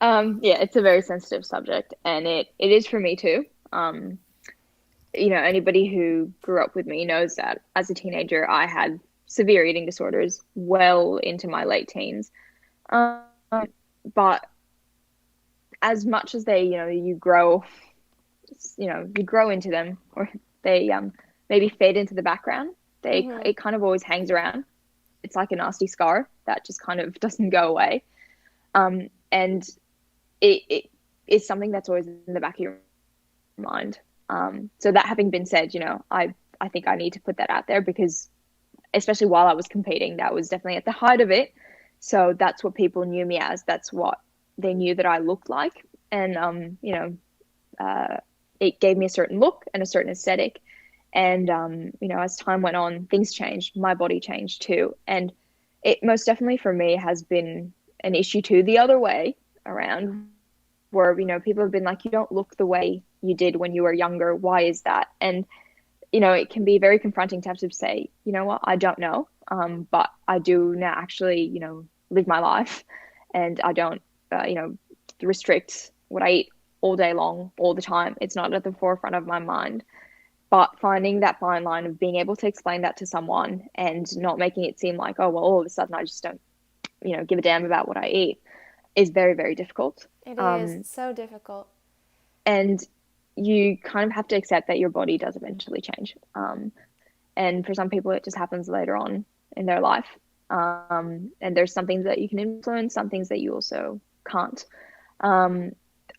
it's a very sensitive subject, and it is for me too. You know, anybody who grew up with me knows that as a teenager, I had severe eating disorders well into my late teens. Um, but as much as they, you know, you grow into them, or they maybe fade into the background. It kind of always hangs around. It's like a nasty scar that just kind of doesn't go away. And it is something that's always in the back of your mind. So that having been said, you know, I think I need to put that out there because especially while I was competing, that was definitely at the height of it. So that's what people knew me as. That's what they knew that I looked like. And, you know, it gave me a certain look and a certain aesthetic. And, you know, as time went on, things changed. My body changed too. And it most definitely for me has been an issue too, the other way around, where, you know, people have been like, you don't look the way you did when you were younger. Why is that? And, you know, it can be very confronting to have to say, you know what, I don't know. But I do now actually, you know, live my life and I don't, you know, restrict what I eat all day long, all the time. It's not at the forefront of my mind. But finding that fine line of being able to explain that to someone and not making it seem like, oh, well, all of a sudden I just don't, you know, give a damn about what I eat is very, very difficult. It is so difficult. And you kind of have to accept that your body does eventually change. And for some people, it just happens later on in their life. And there's some things that you can influence, some things that you also can't.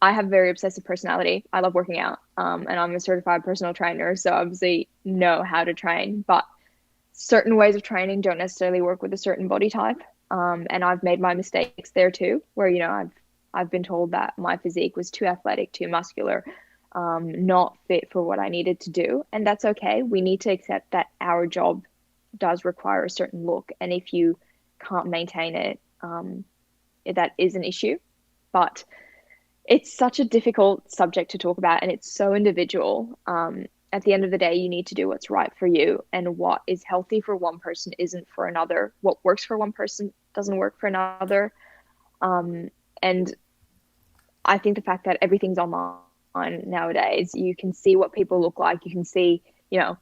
I have a very obsessive personality. I love working out, and I'm a certified personal trainer, so obviously know how to train, but certain ways of training don't necessarily work with a certain body type. And I've made my mistakes there too, where, you know, I've been told that my physique was too athletic, too muscular, not fit for what I needed to do. And that's okay. We need to accept that our job does require a certain look. And if you can't maintain it, that is an issue. But it's such a difficult subject to talk about and it's so individual. At the end of the day, you need to do what's right for you, and what is healthy for one person isn't for another. What works for one person doesn't work for another. And I think the fact that everything's online nowadays, you can see what people look like. You can see, you know,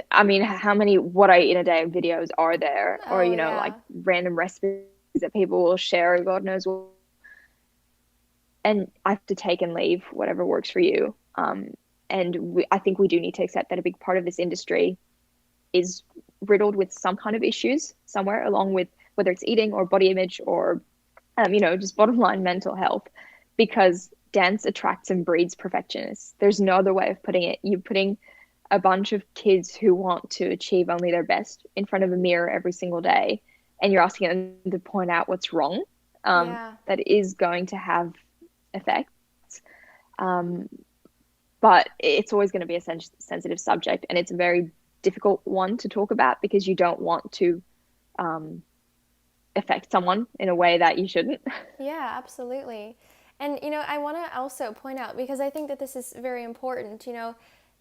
I mean, how many what I eat in a day videos are there, or, you know, like random recipes that people will share, God knows what. And I have to take and leave whatever works for you. And I think we do need to accept that a big part of this industry is riddled with some kind of issues somewhere, along with whether it's eating or body image or, you know, just bottom line mental health, because dance attracts and breeds perfectionists. There's no other way of putting it. You're putting a bunch of kids who want to achieve only their best in front of a mirror every single day, and you're asking them to point out what's wrong. That is going to have effects. But it's always going to be a sensitive subject, and it's a very difficult one to talk about because you don't want to affect someone in a way that you shouldn't. Yeah, absolutely. And, you know, I want to also point out, because I think that this is very important, you know,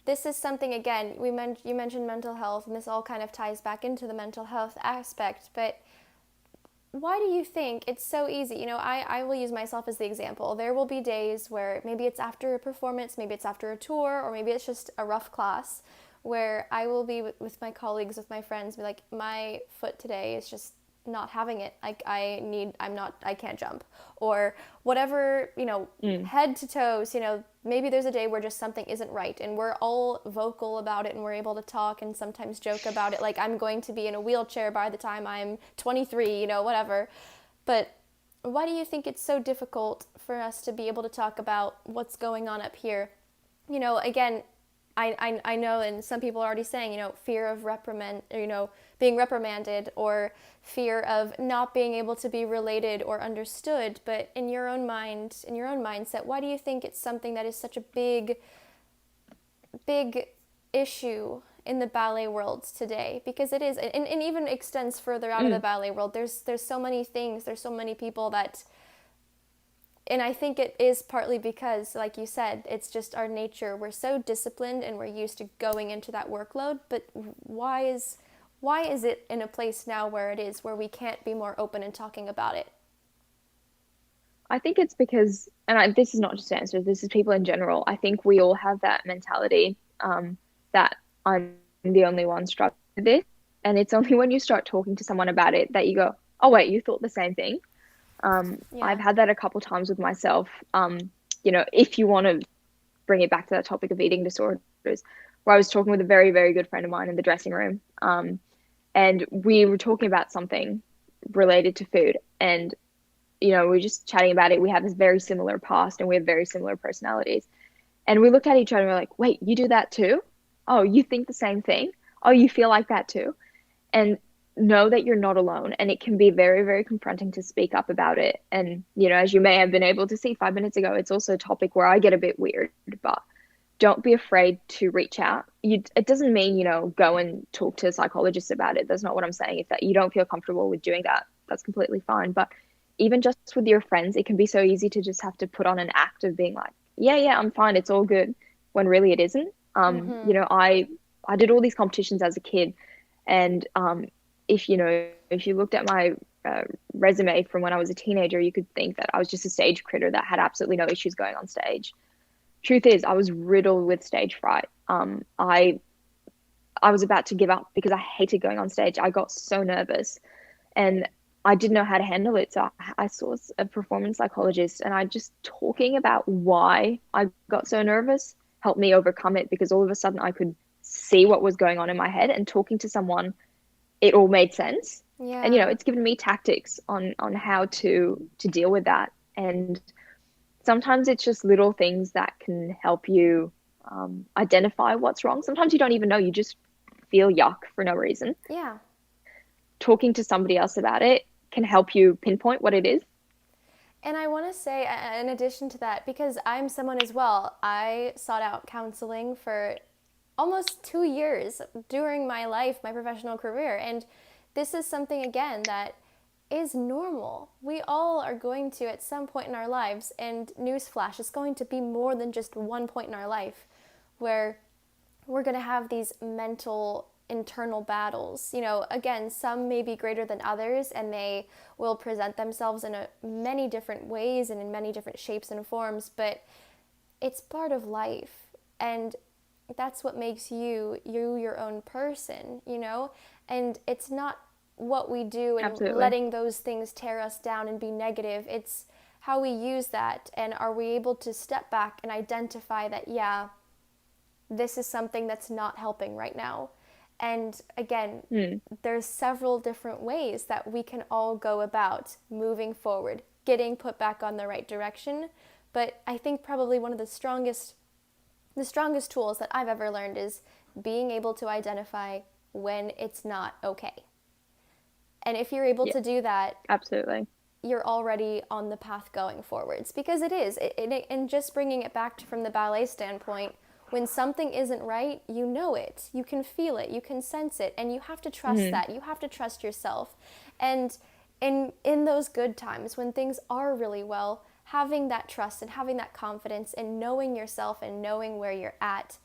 this is something, again, you mentioned mental health, and this all kind of ties back into the mental health aspect, but why do you think it's so easy? You know, I will use myself as the example. There will be days where maybe it's after a performance, maybe it's after a tour, or maybe it's just a rough class, where I will be with my colleagues, with my friends, be like, my foot today is just not having it. I can't jump, or whatever, head to toes, maybe there's a day where just something isn't right, and we're all vocal about it, and we're able to talk and sometimes joke about it. Like, I'm going to be in a wheelchair by the time I'm 23, whatever. But why do you think it's so difficult for us to be able to talk about what's going on up here? Again, I know, and some people are already saying, fear of being reprimanded, or fear of not being able to be related or understood. But in your own mind, in your own mindset, why do you think it's something that is such a big issue in the ballet world today? Because it is, and even extends further out of the ballet world. There's so many things, there's so many people that, and I think it is partly because, like you said, it's just our nature. We're so disciplined and we're used to going into that workload. But why is it in a place now where it is, where we can't be more open and talking about it? I think it's because, this is not just answers, this is people in general. I think we all have that mentality that I'm the only one struggling with this. And it's only when you start talking to someone about it that you go, oh, wait, you thought the same thing. I've had that a couple times with myself. If you want to bring it back to that topic of eating disorders, where I was talking with a very, very good friend of mine in the dressing room. And we were talking about something related to food. And, we were just chatting about it. We have this very similar past and we have very similar personalities. And we looked at each other and we're like, wait, you do that too? Oh, you think the same thing? Oh, you feel like that too? And know that you're not alone, and it can be very, very confronting to speak up about it. And as you may have been able to see 5 minutes ago, it's also a topic where I get a bit weird, but don't be afraid to reach out. It doesn't mean go and talk to a psychologist about it. That's not what I'm saying. If that you don't feel comfortable with doing that, that's completely fine. But even just with your friends, it can be so easy to just have to put on an act of being like, yeah, I'm fine, it's all good, when really it isn't. I did all these competitions as a kid, and if you looked at my resume from when I was a teenager, you could think that I was just a stage critter that had absolutely no issues going on stage. Truth is, I was riddled with stage fright. I was about to give up because I hated going on stage. I got so nervous, and I didn't know how to handle it. So I saw a performance psychologist, and I just talking about why I got so nervous helped me overcome it, because all of a sudden I could see what was going on in my head, and talking to someone, it all made sense. Yeah. And it's given me tactics on how to deal with that. And sometimes it's just little things that can help you identify what's wrong. Sometimes you don't even know, you just feel yuck for no reason. Yeah. Talking to somebody else about it can help you pinpoint what it is. And I want to say, in addition to that, because I'm someone as well, I sought out counseling for almost 2 years during my life, my professional career. And this is something, again, that is normal. We all are going to, at some point in our lives, and newsflash, it's going to be more than just one point in our life, where we're going to have these mental internal battles. Again, some may be greater than others, and they will present themselves in many different ways and in many different shapes and forms, but it's part of life, and that's what makes you your own person, and it's not what we do and Absolutely. letting those things tear us down and be negative. It's how we use that, and are we able to step back and identify that, yeah, this is something that's not helping right now. And again, there's several different ways that we can all go about moving forward, getting put back on the right direction. But I think probably one of the strongest tools that I've ever learned is being able to identify when it's not okay. And if you're able to do that, absolutely, you're already on the path going forwards, because it is. And just bringing it back from the ballet standpoint, when something isn't right, you know it. You can feel it. You can sense it. And you have to trust that. You have to trust yourself. And in those good times, when things are really well, having that trust and having that confidence and knowing yourself and knowing where you're at,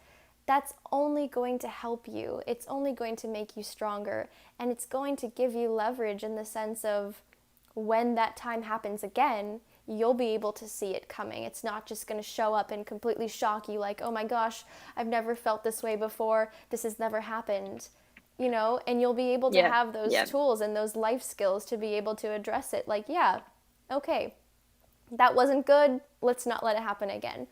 that's only going to help you. It's only going to make you stronger. And it's going to give you leverage in the sense of when that time happens again, you'll be able to see it coming. It's not just going to show up and completely shock you like, oh my gosh, I've never felt this way before. This has never happened. and you'll be able to Yeah. have those Yeah. tools and those life skills to be able to address it. Like, yeah, okay, that wasn't good. Let's not let it happen again.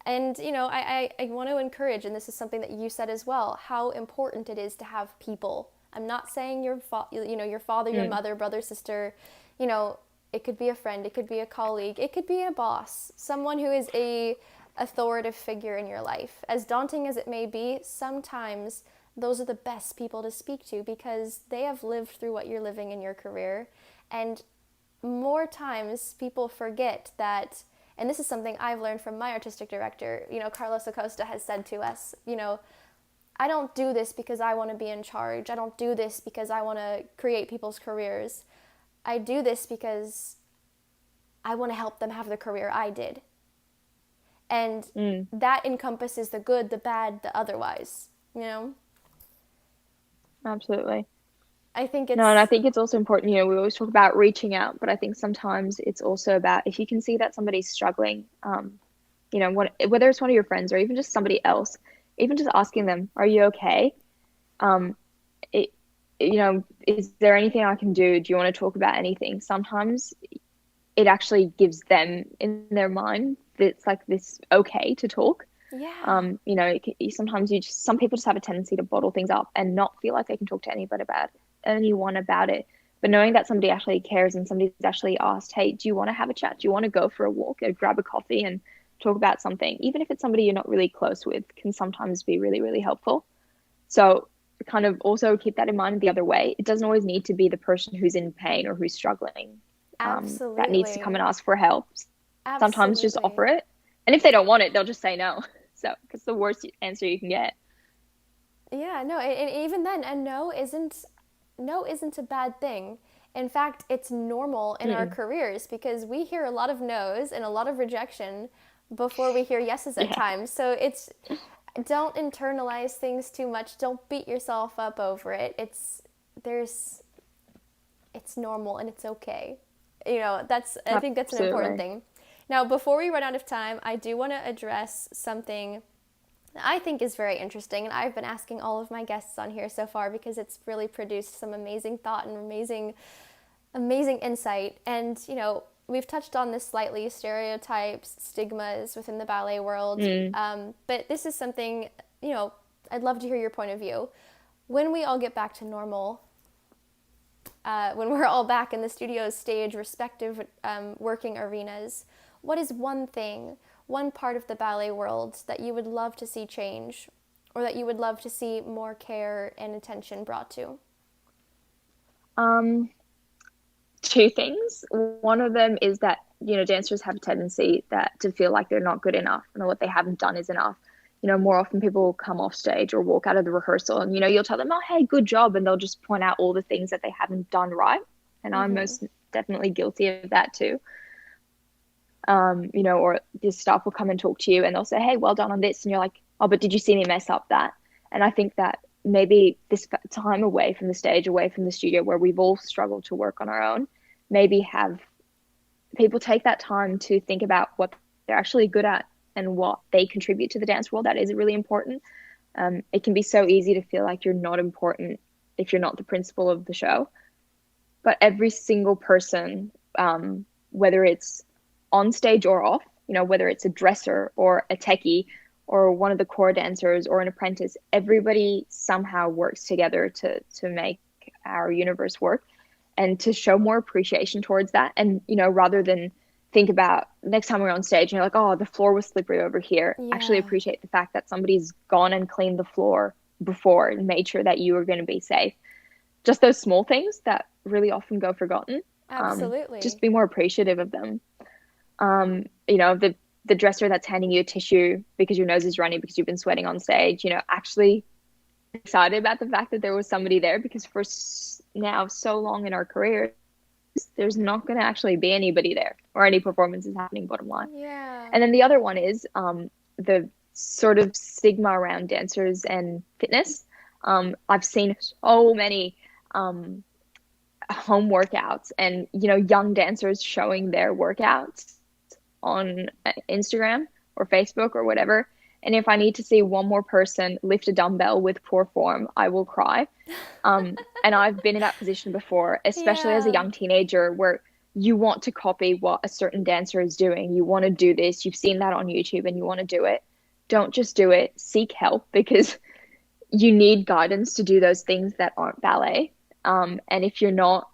And, I want to encourage, and this is something that you said as well, how important it is to have people. I'm not saying your father, your mother, brother, sister, it could be a friend, it could be a colleague, it could be a boss, someone who is a authoritative figure in your life. As daunting as it may be, sometimes those are the best people to speak to because they have lived through what you're living in your career. And more times people forget that, and this is something I've learned from my artistic director, Carlos Acosta has said to us, I don't do this because I want to be in charge. I don't do this because I want to create people's careers. I do this because I want to help them have the career I did. And that encompasses the good, the bad, the otherwise, Absolutely. I think No, and I it's, think it's also important, we always talk about reaching out, but I think sometimes it's also about if you can see that somebody's struggling, whether it's one of your friends or even just somebody else, even just asking them, are you okay? Um, it, is there anything I can do? Do you want to talk about anything? Sometimes it actually gives them in their mind that it's like this okay to talk. yeah, Sometimes some people just have a tendency to bottle things up and not feel like they can talk to anyone about it. But knowing that somebody actually cares and somebody's actually asked, hey, do you want to have a chat? Do you want to go for a walk or grab a coffee and talk about something? Even if it's somebody you're not really close with, can sometimes be really, really helpful. So kind of also keep that in mind the other way. It doesn't always need to be the person who's in pain or who's struggling that needs to come absolutely, and ask for help. Sometimes just absolutely. offer it. And if they don't want it, they'll just say no. So it's the worst answer you can get. Yeah, no, and even then, a no isn't a bad thing. In fact, it's normal in our Mm-mm. careers because we hear a lot of no's and a lot of rejection before we hear yeses at Yeah, times. So don't internalize things too much. Don't beat yourself up over it. There's it's normal and it's okay. I think that's an important absolutely. thing. Now, before we run out of time, I do want to address something that I think is very interesting, and I've been asking all of my guests on here so far because it's really produced some amazing thought and amazing insight. And, we've touched on this slightly, stereotypes, stigmas within the ballet world. Mm. But this is something, I'd love to hear your point of view. When we all get back to normal, when we're all back in the studio stage, respective working arenas, what is one part of the ballet world that you would love to see change or that you would love to see more care and attention brought to? Um, Two things. One of them is that, dancers have a tendency to feel like they're not good enough and what they haven't done is enough. More often people will come off stage or walk out of the rehearsal and, you'll tell them, oh, hey, good job. And they'll just point out all the things that they haven't done right. And I'm Mm-hmm. most definitely guilty of that too. Or the staff will come and talk to you and they'll say, hey, well done on this. And you're like, oh, but did you see me mess up that? And I think that maybe this time away from the stage, away from the studio where we've all struggled to work on our own, maybe have people take that time to think about what they're actually good at and what they contribute to the dance world. That is really important. It can be so easy to feel like you're not important if you're not the principal of the show. But every single person, whether it's on stage or off, whether it's a dresser or a techie or one of the core dancers or an apprentice, everybody somehow works together to make our universe work and to show more appreciation towards that. And, rather than think about next time we're on stage and you're like, oh, the floor was slippery over here, actually Yeah, appreciate the fact that somebody's gone and cleaned the floor before and made sure that you were going to be safe. Just those small things that really often go forgotten. Just absolutely. be more appreciative of them. The dresser that's handing you a tissue because your nose is running because you've been sweating on stage, actually excited about the fact that there was somebody there because for now so long in our career, there's not going to actually be anybody there or any performances happening, bottom line. Yeah. And then the other one is the sort of stigma around dancers and fitness. I've seen so many home workouts and, young dancers showing their workouts on Instagram or Facebook or whatever. And if I need to see one more person lift a dumbbell with poor form, I will cry. And I've been in that position before, especially as a Yeah. young teenager, where you want to copy what a certain dancer is doing. You want to do this. You've seen that on YouTube and you want to do it. Don't just do it. Seek help because you need guidance to do those things that aren't ballet. And if you're not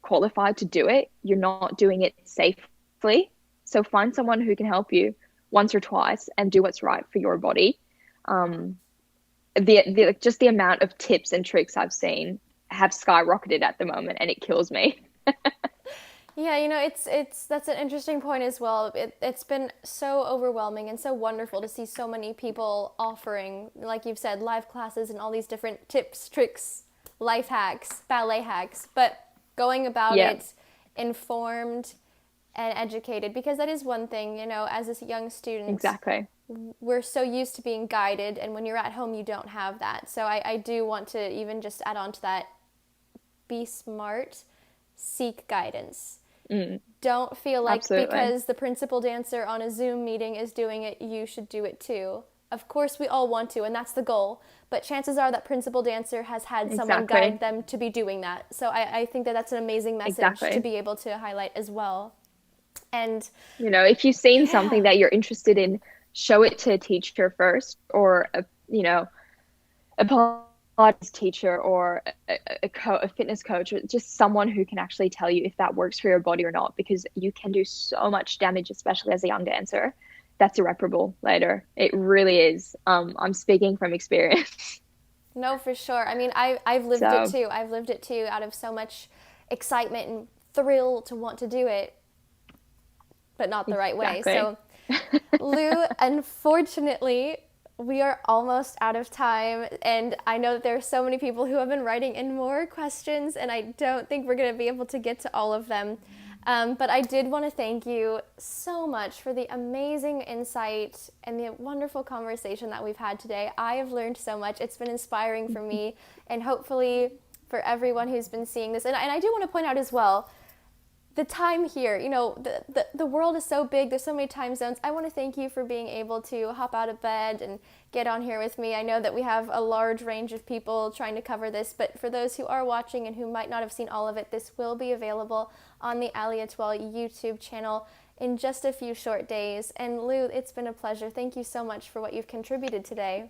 qualified to do it, you're not doing it safely. So find someone who can help you once or twice and do what's right for your body. Um, the just the amount of tips and tricks I've seen have skyrocketed at the moment, and it kills me. Yeah, you know, it's that's an interesting point as well. It's been so overwhelming and so wonderful to see so many people offering, like you've said, live classes and all these different tips, tricks, life hacks, ballet hacks, but going about Yeah, it informed and educated, because that is one thing, you know, as a young student, exactly. we're so used to being guided, and when you're at home, you don't have that. So I do want to even just add on to that, be smart, seek guidance. Mm, Don't feel like absolutely. because the principal dancer on a Zoom meeting is doing it, you should do it too. Of course, we all want to, and that's the goal. But chances are that principal dancer has had someone guide Exactly. them to be doing that. So I think that that's an amazing message to Exactly. be able to highlight as well. And If you've seen something yeah, that you're interested in, show it to a teacher first, or a Pilates teacher, or a fitness coach, or just someone who can actually tell you if that works for your body or not, because you can do so much damage, especially as a young dancer. That's irreparable later. It really is. I'm speaking from experience. no, for sure. I mean, I've lived it So, too. I've lived it too out of so much excitement and thrill to want to do it, but not the right way. exactly. So Lou, unfortunately, we are almost out of time, and I know that there are so many people who have been writing in more questions, and I don't think we're going to be able to get to all of them. But I did want to thank you so much for the amazing insight and the wonderful conversation that we've had today. I have learned so much. It's been inspiring for me, and hopefully for everyone who's been seeing this. And I do want to point out as well, the time here, you know, the world is so big, there's so many time zones. I want to thank you for being able to hop out of bed and get on here with me. I know that we have a large range of people trying to cover this, but for those who are watching and who might not have seen all of it, this will be available on the allieetoile YouTube channel in just a few short days. And Lou, it's been a pleasure. Thank you so much for what you've contributed today.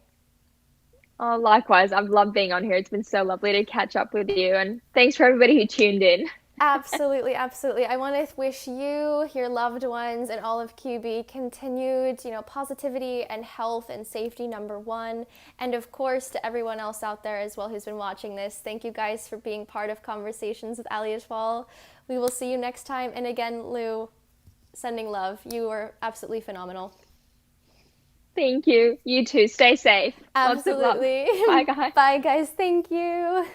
oh, likewise, I've loved being on here. It's been so lovely to catch up with you, and thanks for everybody who tuned in. Absolutely, absolutely. I want to wish you, your loved ones, and all of QB continued, you know, positivity and health and safety, number one. And of course, to everyone else out there as well who's been watching this, thank you guys for being part of Conversations with allieetoile. We will see you next time. And again, Lou, sending love. You were absolutely phenomenal. Thank you. You too. Stay safe. Lots of love. Absolutely. Bye, guys. Bye, guys. Thank you.